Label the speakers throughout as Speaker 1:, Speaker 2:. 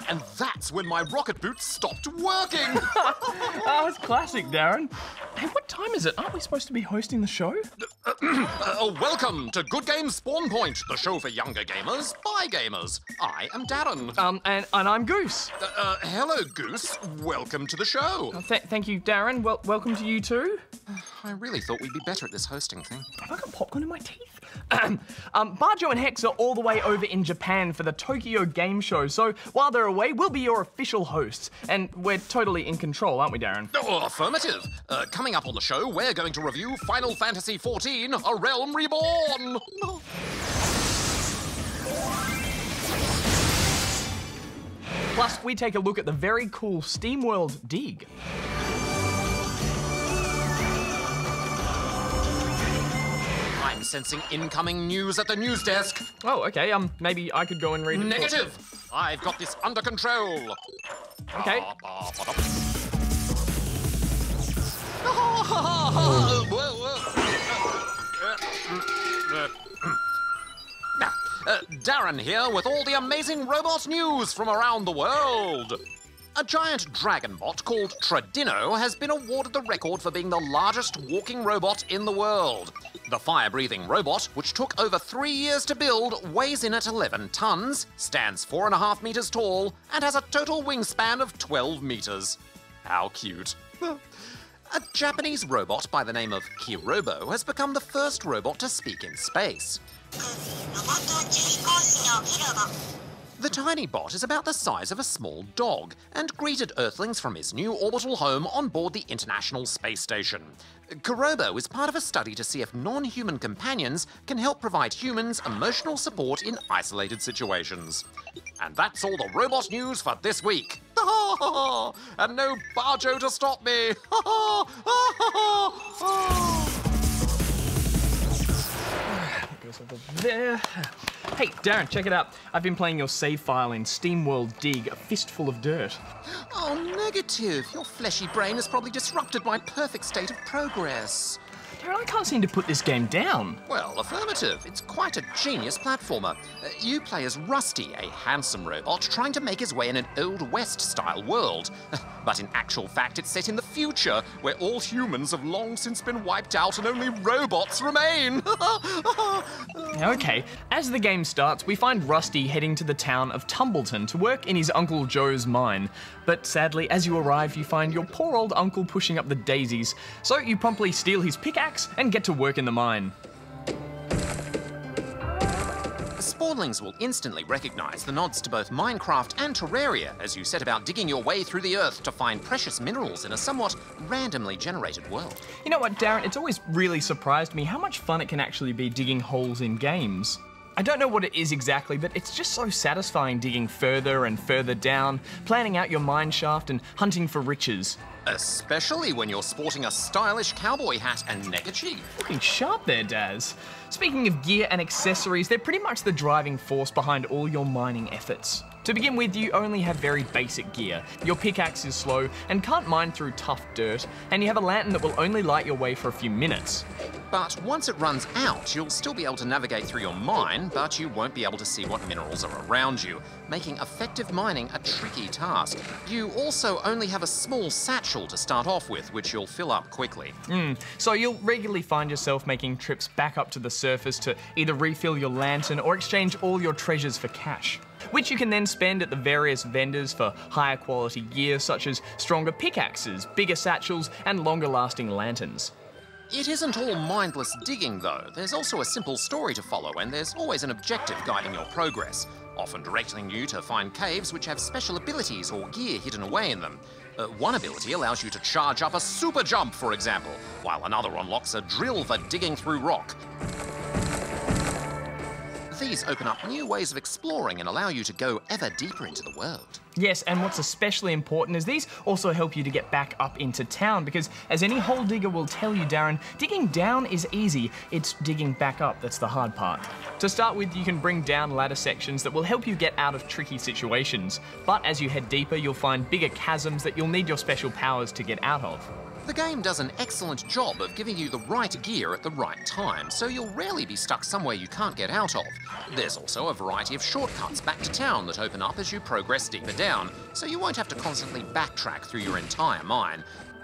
Speaker 1: And that's when my rocket boots stopped working.
Speaker 2: Oh, it's classic, Darren. Hey, what time is it? Aren't we supposed to be hosting the show?
Speaker 1: Welcome to Good Games Spawn Point, the show for younger gamers by gamers. I am Darren.
Speaker 2: And I'm Goose.
Speaker 1: Hello, Goose. Welcome to the show.
Speaker 2: Thank you, Darren. Welcome to you too.
Speaker 1: I really thought we'd be better at this hosting thing.
Speaker 2: Have I got popcorn in my teeth? Barjo and Hex are all the way over in Japan for the Tokyo Game Show, so while they're away, we'll be your official hosts. And we're totally in control, aren't we, Darren?
Speaker 1: Oh, affirmative. Coming up on the show, we're going to review Final Fantasy XIV, A Realm Reborn.
Speaker 2: Plus, we take a look at the very cool SteamWorld Dig.
Speaker 1: I'm sensing incoming news at the news desk.
Speaker 2: Oh, okay, maybe I could go and read it.
Speaker 1: Negative! I've got this under control.
Speaker 2: Okay.
Speaker 1: Darren here with all the amazing robot news from around the world. A giant dragon bot called Tredino has been awarded the record for being the largest walking robot in the world. The fire-breathing robot, which took over 3 years to build, weighs in at 11 tons, stands 4.5 meters tall, and has a total wingspan of 12 meters. How cute. A Japanese robot by the name of Kirobo has become the first robot to speak in space. The tiny bot is about the size of a small dog and greeted Earthlings from his new orbital home on board the International Space Station. Kirobo is part of a study to see if non-human companions can help provide humans emotional support in isolated situations. And that's all the robot news for this week. And no Barjo to stop me.
Speaker 2: Goes over there. Hey, Darren, check it out. I've been playing your save file in SteamWorld Dig, a fistful of dirt.
Speaker 1: Oh, negative. Your fleshy brain has probably disrupted my perfect state of progress.
Speaker 2: Darren, I can't seem to put this game down.
Speaker 1: Well, affirmative. It's quite a genius platformer. You play as Rusty, a handsome robot trying to make his way in an Old West-style world. But in actual fact, it's set in the future, where all humans have long since been wiped out and only robots remain.
Speaker 2: Okay, as the game starts, we find Rusty heading to the town of Tumbleton to work in his Uncle Joe's mine. But sadly, as you arrive, you find your poor old uncle pushing up the daisies, so you promptly steal his pickaxe and get to work in the mine.
Speaker 1: Spawnlings will instantly recognize the nods to both Minecraft and Terraria as you set about digging your way through the earth to find precious minerals in a somewhat randomly generated world.
Speaker 2: You know what, Darren? It's always really surprised me how much fun it can actually be digging holes in games. I don't know what it is exactly, but it's just so satisfying digging further and further down, planning out your mine shaft and hunting for riches.
Speaker 1: Especially when you're sporting a stylish cowboy hat and neckerchief.
Speaker 2: Looking sharp there, Daz. Speaking of gear and accessories, they're pretty much the driving force behind all your mining efforts. To begin with, you only have very basic gear. Your pickaxe is slow and can't mine through tough dirt, and you have a lantern that will only light your way for a few minutes.
Speaker 1: But once it runs out, you'll still be able to navigate through your mine, but you won't be able to see what minerals are around you, making effective mining a tricky task. You also only have a small satchel to start off with, which you'll fill up quickly.
Speaker 2: So you'll regularly find yourself making trips back up to the surface to either refill your lantern or exchange all your treasures for cash, which you can then spend at the various vendors for higher quality gear such as stronger pickaxes, bigger satchels, and longer lasting lanterns.
Speaker 1: It isn't all mindless digging, though. There's also a simple story to follow, and there's always an objective guiding your progress, often directing you to find caves which have special abilities or gear hidden away in them. One ability allows you to charge up a super jump, for example, while another unlocks a drill for digging through rock. These open up new ways of exploring and allow you to go ever deeper into the world.
Speaker 2: Yes, and what's especially important is these also help you to get back up into town because, as any hole digger will tell you, Darren, digging down is easy. It's digging back up that's the hard part. To start with, you can bring down ladder sections that will help you get out of tricky situations. But as you head deeper, you'll find bigger chasms that you'll need your special powers to get out of.
Speaker 1: The game does an excellent job of giving you the right gear at the right time, so you'll rarely be stuck somewhere you can't get out of. There's also a variety of shortcuts back to town that open up as you progress deeper down, so you won't have to constantly backtrack through your entire mine.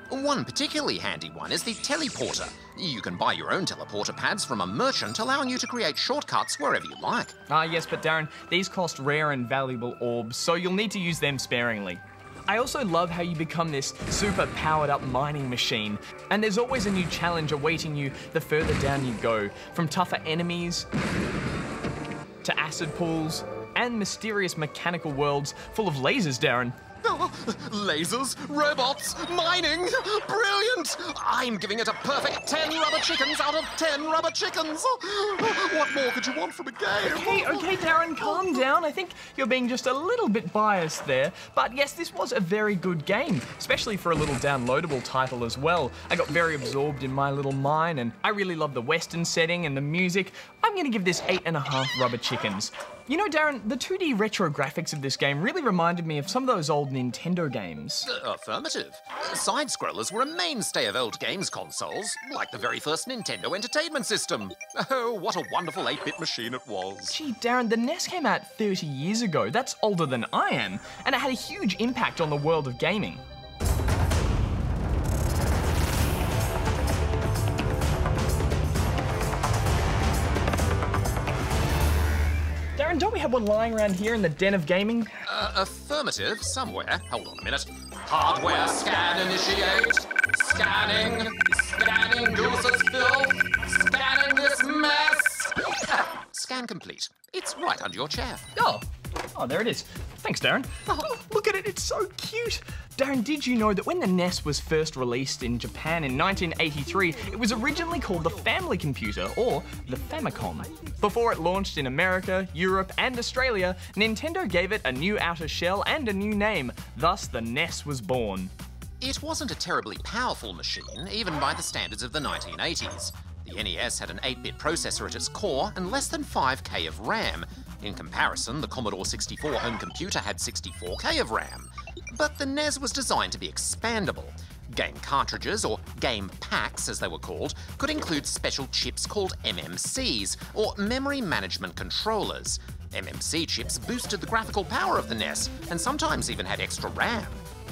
Speaker 1: One particularly handy one is the teleporter. You can buy your own teleporter pads from a merchant, allowing you to create shortcuts wherever you like.
Speaker 2: Ah, yes, but Darren, these cost rare and valuable orbs, so you'll need to use them sparingly. I also love how you become this super powered up mining machine, and there's always a new challenge awaiting you the further down you go, from tougher enemies to acid pools and mysterious mechanical worlds full of lasers, Darren.
Speaker 1: Oh, lasers, robots, mining, brilliant! I'm giving it a perfect 10 rubber chickens out of 10 rubber chickens. What more could you want from a game?
Speaker 2: Okay, Darren, calm down. I think you're being just a little bit biased there. But yes, this was a very good game, especially for a little downloadable title as well. I got very absorbed in my little mine, and I really love the Western setting and the music. I'm going to give this 8.5 rubber chickens. You know, Darren, the 2D retro graphics of this game really reminded me of some of those old Nintendo games.
Speaker 1: Affirmative. Side-scrollers were a mainstay of old games consoles, like the very first Nintendo Entertainment System. Oh, what a wonderful 8-bit machine it was.
Speaker 2: Gee, Darren, the NES came out 30 years ago. That's older than I am, and it had a huge impact on the world of gaming. Darren, don't we have one lying around here in the den of gaming?
Speaker 1: Affirmative, somewhere. Hold on a minute. Hardware scan initiate. Scanning. Scanning Goose's filth. Scanning this mess. Scan complete. It's right under your chair.
Speaker 2: Oh, there it is. Thanks, Darren. Oh, look at it, it's so cute. Darren, did you know that when the NES was first released in Japan in 1983, it was originally called the Family Computer, or the Famicom? Before it launched in America, Europe, and Australia, Nintendo gave it a new outer shell and a new name. Thus, the NES was born.
Speaker 1: It wasn't a terribly powerful machine, even by the standards of the 1980s. The NES had an 8-bit processor at its core and less than 5K of RAM. In comparison, the Commodore 64 home computer had 64K of RAM. But the NES was designed to be expandable. Game cartridges, or game packs as they were called, could include special chips called MMCs, or Memory Management Controllers. MMC chips boosted the graphical power of the NES, and sometimes even had extra RAM.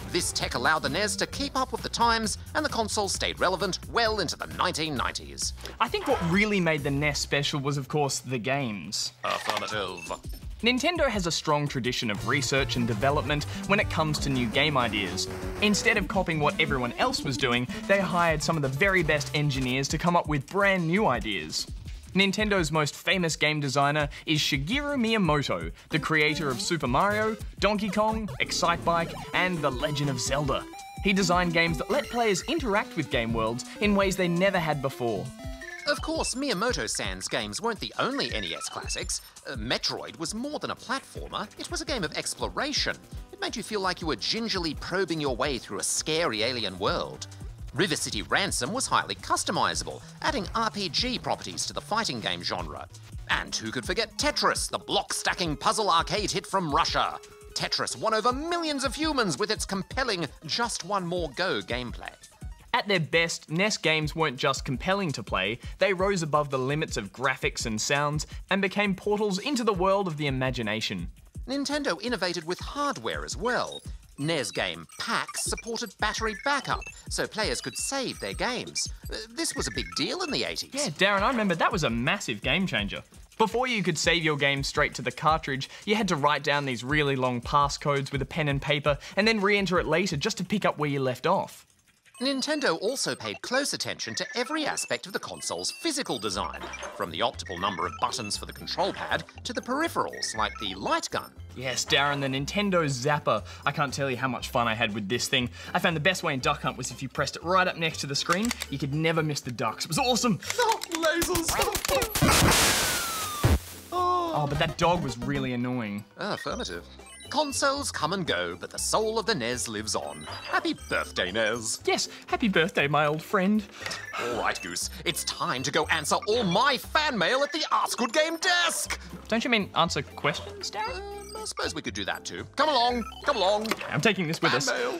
Speaker 1: This tech allowed the NES to keep up with the times, and the console stayed relevant well into the 1990s.
Speaker 2: I think what really made the NES special was, of course, the games.
Speaker 1: Affirmative.
Speaker 2: Nintendo has a strong tradition of research and development when it comes to new game ideas. Instead of copying what everyone else was doing, they hired some of the very best engineers to come up with brand new ideas. Nintendo's most famous game designer is Shigeru Miyamoto, the creator of Super Mario, Donkey Kong, Excitebike, and The Legend of Zelda. He designed games that let players interact with game worlds in ways they never had before.
Speaker 1: Of course, Miyamoto-san's games weren't the only NES classics. Metroid was more than a platformer, it was a game of exploration. It made you feel like you were gingerly probing your way through a scary alien world. River City Ransom was highly customizable, adding RPG properties to the fighting game genre. And who could forget Tetris, the block-stacking puzzle arcade hit from Russia? Tetris won over millions of humans with its compelling Just One More Go gameplay.
Speaker 2: At their best, NES games weren't just compelling to play, they rose above the limits of graphics and sounds and became portals into the world of the imagination.
Speaker 1: Nintendo innovated with hardware as well. NES game packs supported battery backup, so players could save their games. This was a big deal in the 80s.
Speaker 2: Yeah, Darren, I remember that was a massive game changer. Before you could save your game straight to the cartridge, you had to write down these really long passcodes with a pen and paper and then re-enter it later just to pick up where you left off.
Speaker 1: Nintendo also paid close attention to every aspect of the console's physical design, from the optimal number of buttons for the control pad to the peripherals like the light gun.
Speaker 2: Yes, Darren, the Nintendo Zapper. I can't tell you how much fun I had with this thing. I found the best way in Duck Hunt was if you pressed it right up next to the screen, you could never miss the ducks. It was awesome.
Speaker 1: Oh, lasers!
Speaker 2: Oh, but that dog was really annoying.
Speaker 1: Affirmative. Consoles come and go, but the soul of the NES lives on. Happy birthday, NES.
Speaker 2: Yes, happy birthday, my old friend.
Speaker 1: All right, Goose. It's time to go answer all my fan mail at the Ask Good Game desk.
Speaker 2: Don't you mean answer questions, Darren?
Speaker 1: I suppose we could do that too. Come along, come along.
Speaker 2: I'm taking this with us.
Speaker 1: Fan mail.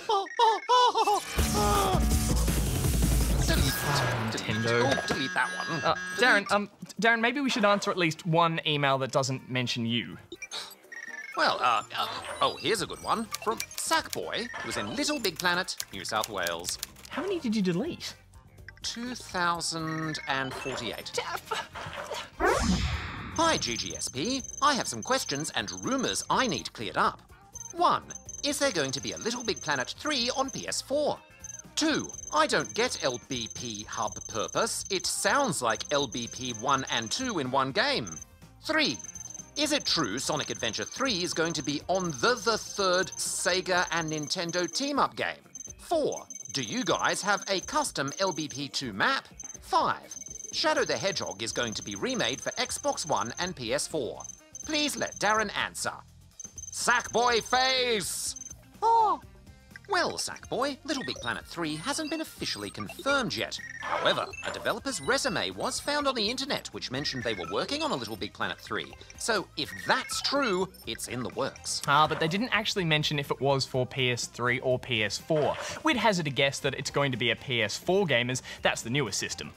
Speaker 2: Nintendo.
Speaker 1: Delete that one.
Speaker 2: Darren, maybe we should answer at least one email that doesn't mention you.
Speaker 1: Well, oh, here's a good one from Sackboy, who's in Little Big Planet, New South Wales.
Speaker 2: How many did you delete?
Speaker 1: 2048. Hi, GGSP. I have some questions and rumours I need cleared up. 1. Is there going to be a Little Big Planet 3 on PS4? 2. I don't get LBP hub purpose. It sounds like LBP 1 and 2 in one game. 3. Is it true Sonic Adventure 3 is going to be on the third Sega and Nintendo team-up game? 4. Do you guys have a custom LBP2 map? 5. Shadow the Hedgehog is going to be remade for Xbox One and PS4. Please let Darren answer. Sackboy face! Oh. Well, Sackboy, Little Big Planet 3 hasn't been officially confirmed yet. However, a developer's resume was found on the internet which mentioned they were working on a Little Big Planet 3. So if that's true, it's in the works.
Speaker 2: But they didn't actually mention if it was for PS3 or PS4. We'd hazard a guess that it's going to be a PS4 game, as that's the newest system.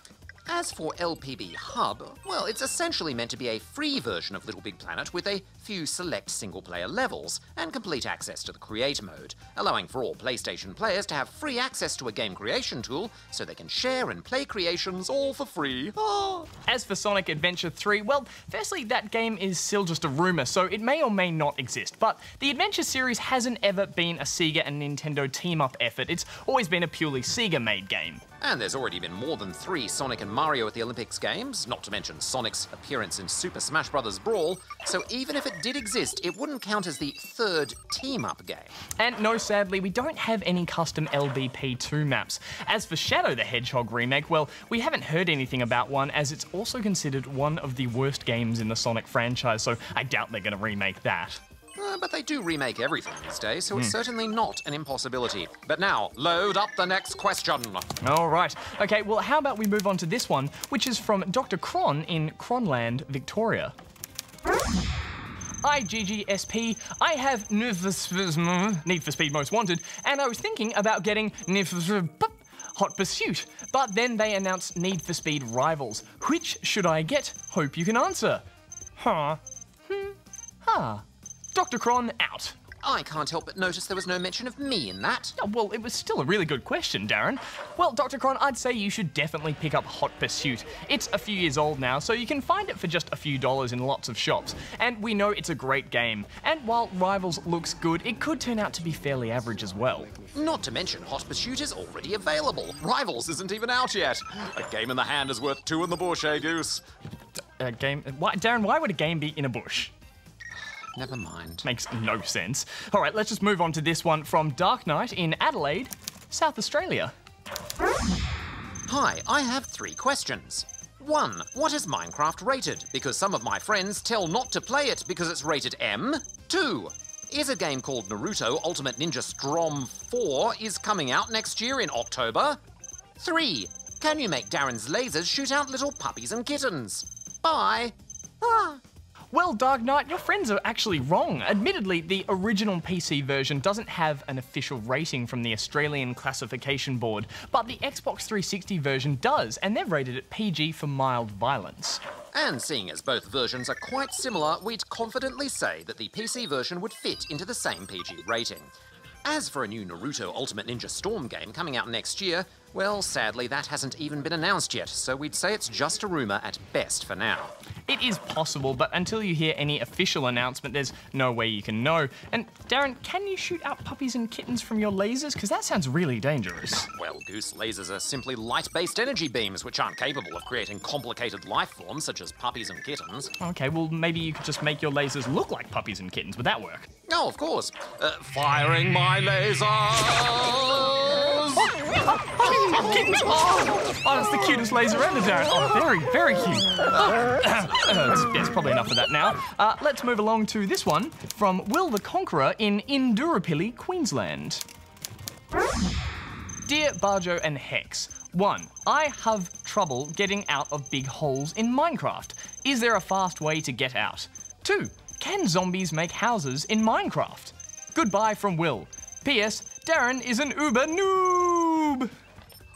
Speaker 1: As for LPB Hub, well, it's essentially meant to be a free version of Little Big Planet with a few select single-player levels and complete access to the Create mode, allowing for all PlayStation players to have free access to a game creation tool so they can share and play creations all for free. Oh.
Speaker 2: As for Sonic Adventure 3, well, firstly, that game is still just a rumour, so it may or may not exist, but the Adventure series hasn't ever been a Sega and Nintendo team-up effort. It's always been a purely Sega-made game.
Speaker 1: And there's already been more than 3 Sonic and Mario at the Olympics Games, not to mention Sonic's appearance in Super Smash Bros. Brawl, so even if it did exist, it wouldn't count as the third team-up game.
Speaker 2: And no, sadly, we don't have any custom LBP2 maps. As for Shadow the Hedgehog remake, well, we haven't heard anything about one, as it's also considered one of the worst games in the Sonic franchise, so I doubt they're going to remake that.
Speaker 1: But they do remake everything these days, so it's certainly not an impossibility. But now, load up the next question.
Speaker 2: All right. Okay, well, how about we move on to this one, which is from Dr. Cron in Cronland, Victoria. Hi, GGSP. I have Need for Speed Most Wanted, and I was thinking about getting Need for Hot Pursuit, but then they announced Need for Speed Rivals. Which should I get? Hope you can answer. Dr. Cron out.
Speaker 1: I can't help but notice there was no mention of me in that.
Speaker 2: Oh, well, it was still a really good question, Darren. Well, Dr. Cron, I'd say you should definitely pick up Hot Pursuit. It's a few years old now, so you can find it for just a few dollars in lots of shops. And we know it's a great game. And while Rivals looks good, it could turn out to be fairly average as well.
Speaker 1: Not to mention, Hot Pursuit is already available. Rivals isn't even out yet. A game in the hand is worth 2 in the bush, eh, Goose?
Speaker 2: Darren, why would a game be in a bush?
Speaker 1: Never mind.
Speaker 2: Makes no sense. All right, let's just move on to this one from Dark Knight in Adelaide, South Australia.
Speaker 1: Hi, I have 3 questions. 1. What is Minecraft rated? Because some of my friends tell not to play it because it's rated M. 2. Is a game called Naruto Ultimate Ninja Storm 4 is coming out next year in October? 3. Can you make Darren's lasers shoot out little puppies and kittens? Bye.
Speaker 2: Well, Dark Knight, your friends are actually wrong. Admittedly, the original PC version doesn't have an official rating from the Australian Classification Board, but the Xbox 360 version does, and they've rated it PG for mild violence.
Speaker 1: And seeing as both versions are quite similar, we'd confidently say that the PC version would fit into the same PG rating. As for a new Naruto Ultimate Ninja Storm game coming out next year, well, sadly, that hasn't even been announced yet, so we'd say it's just a rumour at best for now.
Speaker 2: It is possible, but until you hear any official announcement, there's no way you can know. And Darren, can you shoot out puppies and kittens from your lasers? Because that sounds really dangerous.
Speaker 1: Well, Goose, lasers are simply light-based energy beams which aren't capable of creating complicated life forms such as puppies and kittens.
Speaker 2: Okay, well, maybe you could just make your lasers look like puppies and kittens. Would that work?
Speaker 1: Oh, of course. Firing my lasers!
Speaker 2: Kittens! Oh, that's the cutest laser ever, Darren. Oh, very, very cute. There's probably enough of that now. Let's move along to this one from Will the Conqueror in Indooroopilly, Queensland. Dear Barjo and Hex, 1. I have trouble getting out of big holes in Minecraft. Is there a fast way to get out? 2. Can zombies make houses in Minecraft? Goodbye from Will. P.S. Darren is an uber noob.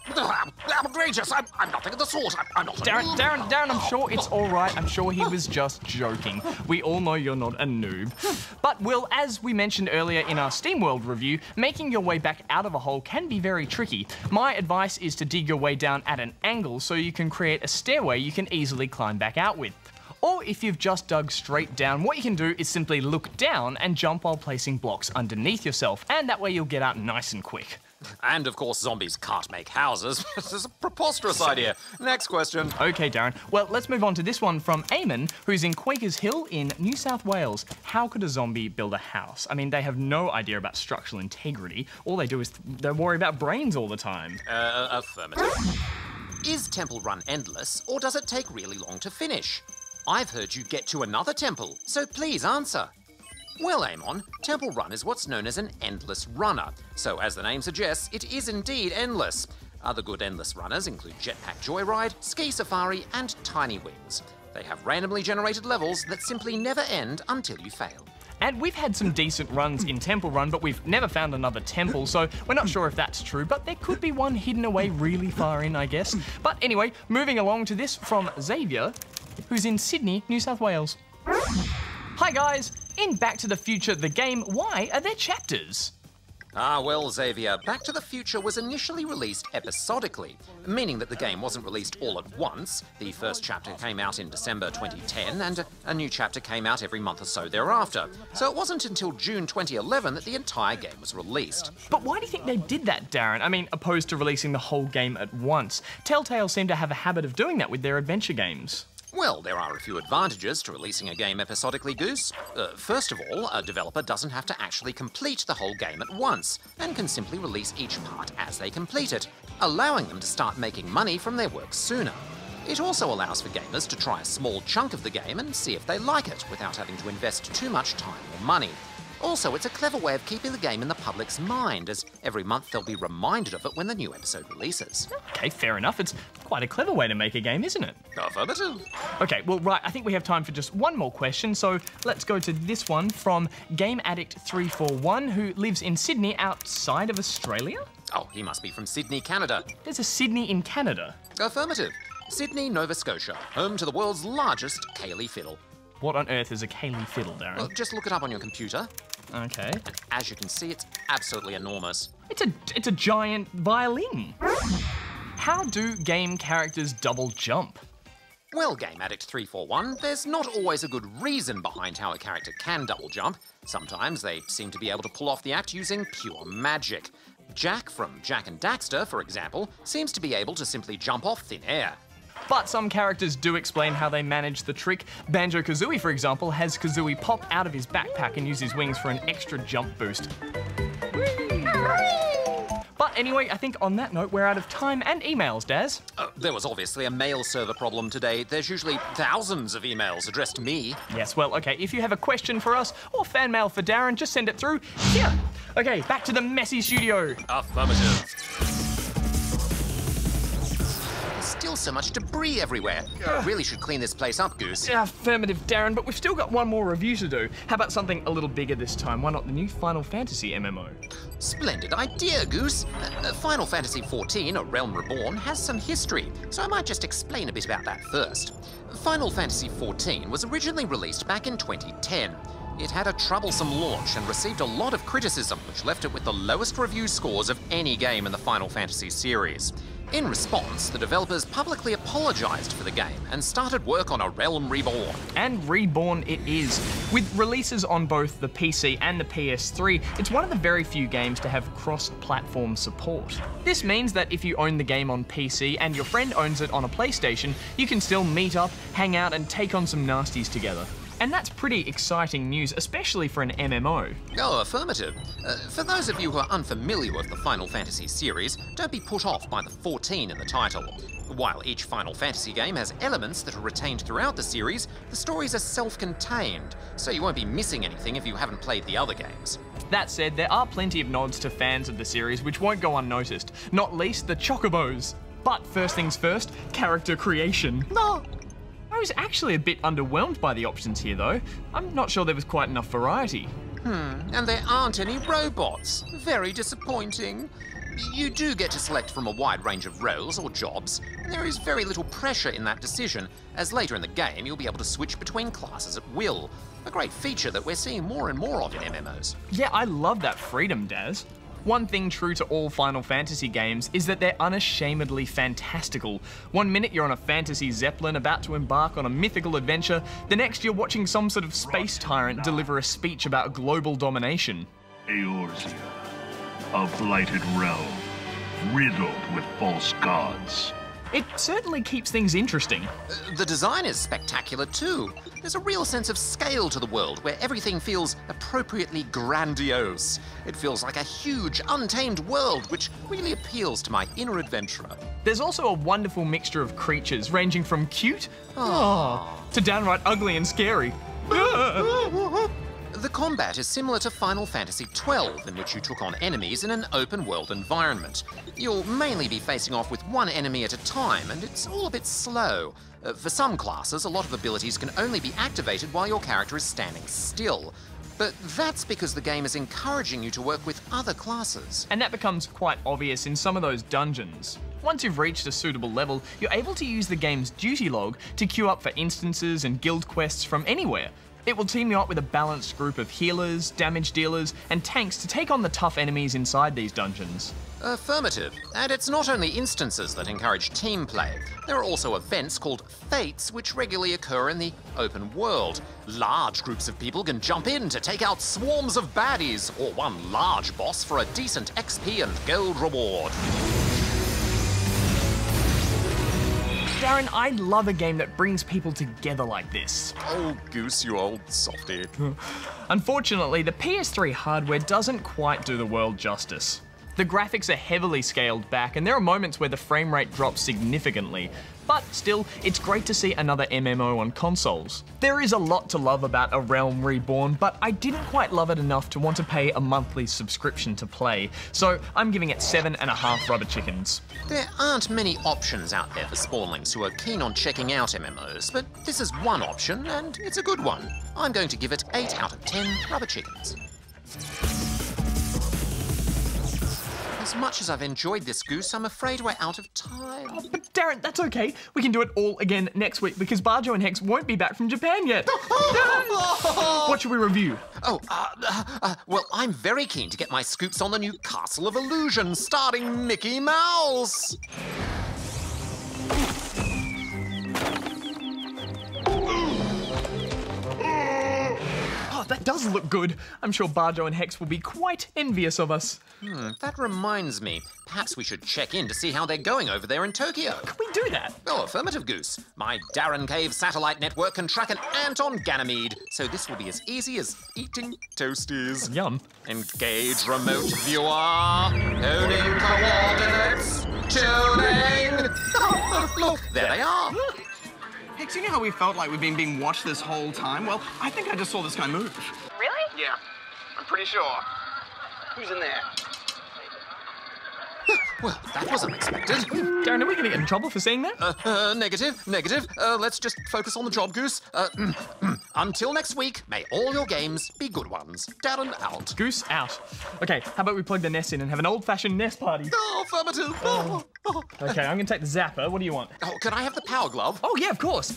Speaker 1: Outrageous! I'm nothing of the sort. I'm not a noob.
Speaker 2: Darren, I'm sure it's all right. I'm sure he was just joking. We all know you're not a noob. But, Will, as we mentioned earlier in our SteamWorld review, making your way back out of a hole can be very tricky. My advice is to dig your way down at an angle so you can create a stairway you can easily climb back out with. Or if you've just dug straight down, what you can do is simply look down and jump while placing blocks underneath yourself, and that way you'll get out nice and quick.
Speaker 1: And of course, zombies can't make houses. This is a preposterous idea. Next question.
Speaker 2: Okay, Darren. Well, let's move on to this one from Eamon, who's in Quakers Hill in New South Wales. How could a zombie build a house? I mean, they have no idea about structural integrity. All they do is they worry about brains all the time.
Speaker 1: Affirmative. Is Temple Run endless, or does it take really long to finish? I've heard you get to another temple, so please answer. Well, Amon, Temple Run is what's known as an endless runner. So as the name suggests, it is indeed endless. Other good endless runners include Jetpack Joyride, Ski Safari, and Tiny Wings. They have randomly generated levels that simply never end until you fail.
Speaker 2: And we've had some decent runs in Temple Run, but we've never found another temple, so we're not sure if that's true, but there could be one hidden away really far in, I guess. But anyway, moving along to this from Xavier, who's in Sydney, New South Wales. Hi guys! In Back to the Future, the game, why are there chapters?
Speaker 1: Ah, well, Xavier, Back to the Future was initially released episodically, meaning that the game wasn't released all at once. The first chapter came out in December 2010, and a new chapter came out every month or so thereafter. So it wasn't until June 2011 that the entire game was released.
Speaker 2: But why do you think they did that, Darren? I mean, opposed to releasing the whole game at once. Telltale seem to have a habit of doing that with their adventure games.
Speaker 1: Well, there are a few advantages to releasing a game episodically, Goose. First of all, a developer doesn't have to actually complete the whole game at once, and can simply release each part as they complete it, allowing them to start making money from their work sooner. It also allows for gamers to try a small chunk of the game and see if they like it, without having to invest too much time or money. Also, it's a clever way of keeping the game in the public's mind, as every month they'll be reminded of it when the new episode releases.
Speaker 2: Okay, fair enough. It's quite a clever way to make a game, isn't it?
Speaker 1: Affirmative.
Speaker 2: Okay, well, right, I think we have time for just one more question, so let's go to this one from Game Addict 341, who lives in Sydney outside of Australia?
Speaker 1: Oh, he must be from Sydney, Canada.
Speaker 2: There's a Sydney in Canada.
Speaker 1: Affirmative. Sydney, Nova Scotia, home to the world's largest Ceilidh fiddle.
Speaker 2: What on earth is a Ceilidh fiddle, Darren?
Speaker 1: Well, just look it up on your computer.
Speaker 2: Okay.
Speaker 1: And as you can see, it's absolutely enormous.
Speaker 2: It's a giant violin. How do game characters double jump?
Speaker 1: Well, Game Addict 341, there's not always a good reason behind how a character can double jump. Sometimes they seem to be able to pull off the act using pure magic. Jack from Jak and Daxter, for example, seems to be able to simply jump off thin air.
Speaker 2: But some characters do explain how they manage the trick. Banjo-Kazooie, for example, has Kazooie pop out of his backpack and use his wings for an extra jump boost. But anyway, I think on that note, we're out of time and emails, Daz.
Speaker 1: There was obviously a mail server problem today. There's usually thousands of emails addressed to me.
Speaker 2: Yes, well, okay, if you have a question for us or fan mail for Darren, just send it through here. Okay, back to the messy studio.
Speaker 1: Affirmative. Still so much debris everywhere. Really should clean this place up, Goose.
Speaker 2: Affirmative, Darren, but we've still got one more review to do. How about something a little bigger this time? Why not the new Final Fantasy MMO?
Speaker 1: Splendid idea, Goose. Final Fantasy XIV, A Realm Reborn, has some history, so I might just explain a bit about that first. Final Fantasy XIV was originally released back in 2010. It had a troublesome launch and received a lot of criticism, which left it with the lowest review scores of any game in the Final Fantasy series. In response, the developers publicly apologized for the game and started work on A Realm Reborn.
Speaker 2: And Reborn it is. With releases on both the PC and the PS3, it's one of the very few games to have cross-platform support. This means that if you own the game on PC and your friend owns it on a PlayStation, you can still meet up, hang out, and take on some nasties together. And that's pretty exciting news, especially for an MMO.
Speaker 1: Oh, affirmative. For those of you who are unfamiliar with the Final Fantasy series, don't be put off by the 14 in the title. While each Final Fantasy game has elements that are retained throughout the series, the stories are self-contained, so you won't be missing anything if you haven't played the other games.
Speaker 2: That said, there are plenty of nods to fans of the series which won't go unnoticed, not least the Chocobos. But first things first, character creation. No! I was actually a bit underwhelmed by the options here though. I'm not sure there was quite enough variety.
Speaker 1: And there aren't any robots. Very disappointing. You do get to select from a wide range of roles or jobs, and there is very little pressure in that decision, as later in the game you'll be able to switch between classes at will. A great feature that we're seeing more and more of in MMOs.
Speaker 2: Yeah, I love that freedom, Daz. One thing true to all Final Fantasy games is that they're unashamedly fantastical. One minute you're on a fantasy zeppelin about to embark on a mythical adventure, the next you're watching some sort of space tyrant deliver a speech about global domination.
Speaker 3: Eorzea, a blighted realm, riddled with false gods.
Speaker 2: It certainly keeps things interesting.
Speaker 1: The design is spectacular too. There's a real sense of scale to the world where everything feels appropriately grandiose. It feels like a huge, untamed world which really appeals to my inner adventurer.
Speaker 2: There's also a wonderful mixture of creatures ranging from cute to downright ugly and scary.
Speaker 1: The combat is similar to Final Fantasy XII, in which you took on enemies in an open-world environment. You'll mainly be facing off with one enemy at a time, and it's all a bit slow. For some classes, a lot of abilities can only be activated while your character is standing still. But that's because the game is encouraging you to work with other classes.
Speaker 2: And that becomes quite obvious in some of those dungeons. Once you've reached a suitable level, you're able to use the game's duty log to queue up for instances and guild quests from anywhere. It will team you up with a balanced group of healers, damage dealers, and tanks to take on the tough enemies inside these dungeons.
Speaker 1: Affirmative. And it's not only instances that encourage team play. There are also events called fates which regularly occur in the open world. Large groups of people can jump in to take out swarms of baddies, or one large boss for a decent XP and gold reward.
Speaker 2: Darren, I love a game that brings people together like this.
Speaker 1: Oh, Goose, you old softy.
Speaker 2: Unfortunately, the PS3 hardware doesn't quite do the world justice. The graphics are heavily scaled back, and there are moments where the frame rate drops significantly. But still, it's great to see another MMO on consoles. There is a lot to love about A Realm Reborn, but I didn't quite love it enough to want to pay a monthly subscription to play, so I'm giving it 7.5 rubber chickens.
Speaker 1: There aren't many options out there for spawnlings who are keen on checking out MMOs, but this is one option, and it's a good one. I'm going to give it 8 out of 10 rubber chickens. As much as I've enjoyed this, Goose, I'm afraid we're out of time.
Speaker 2: Oh, but Darren, that's okay. We can do it all again next week because Barjo and Hex won't be back from Japan yet. What should we review?
Speaker 1: Well, I'm very keen to get my scoops on the new Castle of Illusion starring Mickey Mouse.
Speaker 2: Oh, that does look good. I'm sure Barjo and Hex will be quite envious of us.
Speaker 1: That reminds me. Perhaps we should check in to see how they're going over there in Tokyo.
Speaker 2: Can we do that?
Speaker 1: Oh, affirmative, Goose. My D.A.R.R.E.N Cave satellite network can track an ant on Ganymede, so this will be as easy as eating toasties.
Speaker 2: Yum.
Speaker 1: Engage remote viewer. Coding coordinates. Tuning. Look, there they are.
Speaker 4: Hex, you know how we felt like we've been being watched this whole time? Well, I think I just saw this guy move.
Speaker 5: Really?
Speaker 4: Yeah, I'm pretty sure. Who's in there?
Speaker 1: Well, that was unexpected.
Speaker 2: Darren, are we going to get in trouble for saying that?
Speaker 1: Negative. Let's just focus on the job, Goose. Until next week, may all your games be good ones. D.A.R.R.E.N out.
Speaker 2: Goose out. Okay, how about we plug the NES in and have an old-fashioned NES party?
Speaker 1: Oh, affirmative.
Speaker 2: Okay, I'm going to take the zapper. What do you want?
Speaker 1: Oh, can I have the power glove?
Speaker 2: Oh, yeah, of course.